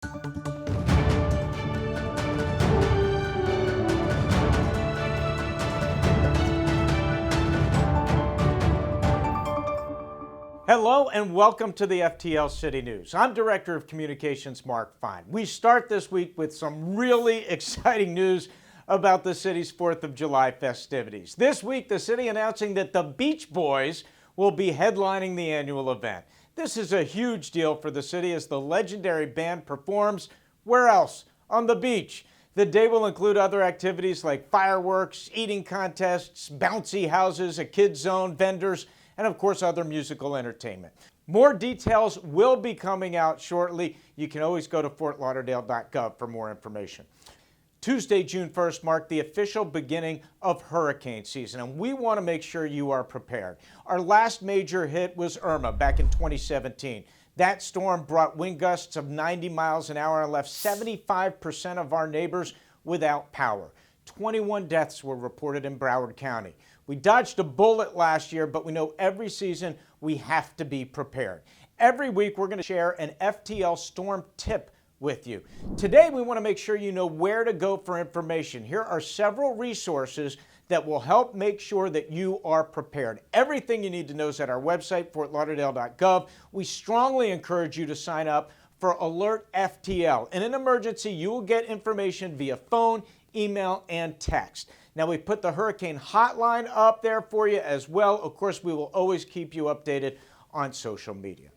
Hello and welcome to the FTL City News. I'm Director of Communications Mark Fine. We start this week with some really exciting news about the city's 4th of July festivities. This week, the city announcing that the Beach Boys will be headlining the annual event. This is a huge deal for the city as the legendary band performs where else? On the beach. The day will include other activities like fireworks, eating contests, bouncy houses, a kids zone, vendors, and of course other musical entertainment. More details will be coming out shortly. You can always go to fortlauderdale.gov for more information. Tuesday, June 1st, marked the official beginning of hurricane season, and we want to make sure you are prepared. Our last major hit was Irma back in 2017. That storm brought wind gusts of 90 miles an hour and left 75% of our neighbors without power. 21 deaths were reported in Broward County. We dodged a bullet last year, but we know every season we have to be prepared. Every week we're going to share an FTL storm tip with you. Today we want to make sure you know where to go for information. Here are several resources that will help make sure that you are prepared. Everything you need to know is at our website, fortlauderdale.gov. We strongly encourage you to sign up for Alert FTL. In an emergency, you will get information via phone, email, and text. Now, we put the hurricane hotline up there for you as well. Of course, we will always keep you updated on social media.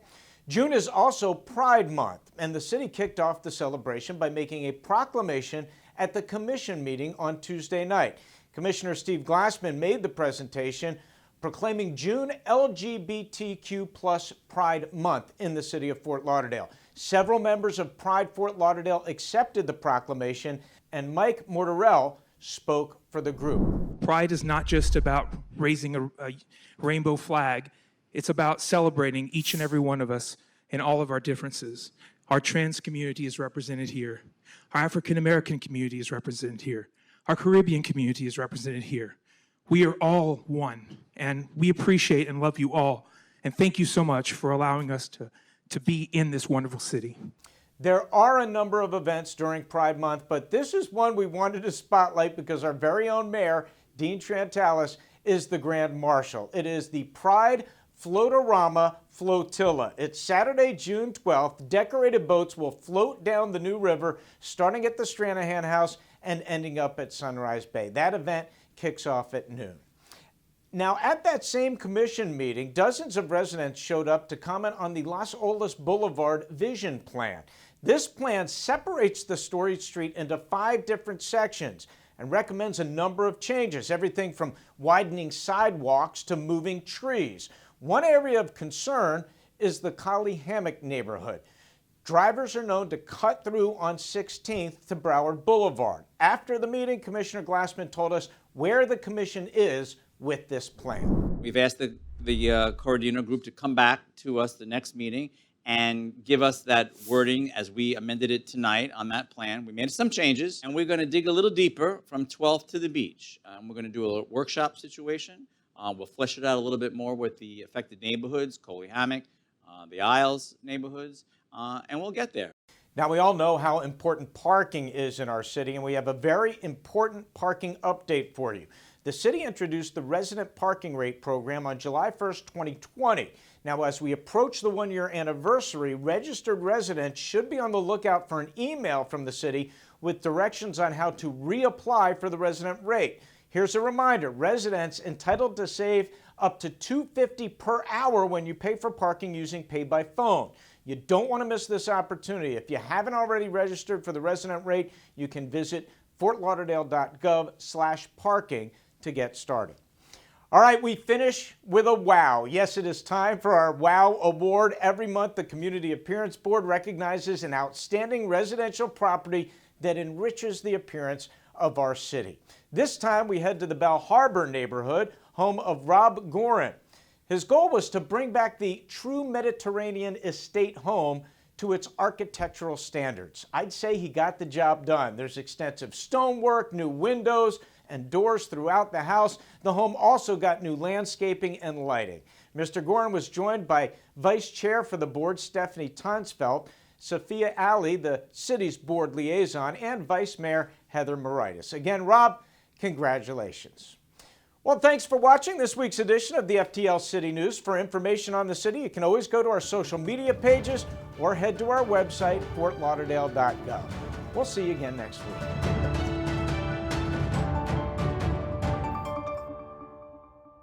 June is also Pride Month, and the city kicked off the celebration by making a proclamation at the commission meeting on Tuesday night. Commissioner Steve Glassman made the presentation proclaiming June LGBTQ+ Pride Month in the city of Fort Lauderdale. Several members of Pride Fort Lauderdale accepted the proclamation, and Mike Mortarell spoke for the group. Pride is not just about raising a rainbow flag. It's about celebrating each and every one of us and all of our differences. Our trans community is represented here. Our African American community is represented here. Our Caribbean community is represented here. We are all one, and we appreciate and love you all. And thank you so much for allowing us to be in this wonderful city. There are a number of events during Pride Month, but this is one we wanted to spotlight because our very own mayor, Dean Trantalis, is the Grand Marshal. It is the Pride Floatorama Flotilla. It's Saturday, June 12th. Decorated boats will float down the New River, starting at the Stranahan House and ending up at Sunrise Bay. That event kicks off at noon. Now, at that same commission meeting, dozens of residents showed up to comment on the Los Olas Boulevard Vision Plan. This plan separates the storied street into 5 different sections and recommends a number of changes, everything from widening sidewalks to moving trees. One area of concern is the Collie Hammock neighborhood. Drivers are known to cut through on 16th to Broward Boulevard. After the meeting, Commissioner Glassman told us where the commission is with this plan. We've asked the Coordinator Group to come back to us the next meeting and give us that wording as we amended it tonight on that plan. We made some changes, and we're going to dig a little deeper from 12th to the beach. We're going to do a workshop situation. We'll flesh it out a little bit more with the affected neighborhoods, Coley Hammock, the Isles neighborhoods, and we'll get there. Now, we all know how important parking is in our city, and we have a very important parking update for you. The city introduced the resident parking rate program on July 1st, 2020. Now, as we approach the 1-year anniversary, registered residents should be on the lookout for an email from the city with directions on how to reapply for the resident rate. Here's a reminder, residents entitled to save up to $2.50 per hour when you pay for parking using pay by phone. You don't want to miss this opportunity. If you haven't already registered for the resident rate, you can visit fortlauderdale.gov/parking to get started. All right, we finish with a wow. Yes, it is time for our WOW Award. Every month, the Community Appearance Board recognizes an outstanding residential property that enriches the appearance of our city. This time, we head to the Bell Harbor neighborhood, home of Rob Gorin. His goal was to bring back the true Mediterranean estate home to its architectural standards. I'd say he got the job done. There's extensive stonework, new windows, and doors throughout the house. The home also got new landscaping and lighting. Mr. Gorin was joined by Vice Chair for the board, Stephanie Tonsfeld. Sophia Ali, the city's board liaison, and Vice Mayor Heather Moraitis. Again, Rob, congratulations. Well, thanks for watching this week's edition of the FTL City News. For information on the city, you can always go to our social media pages or head to our website, fortlauderdale.gov. We'll see you again next week.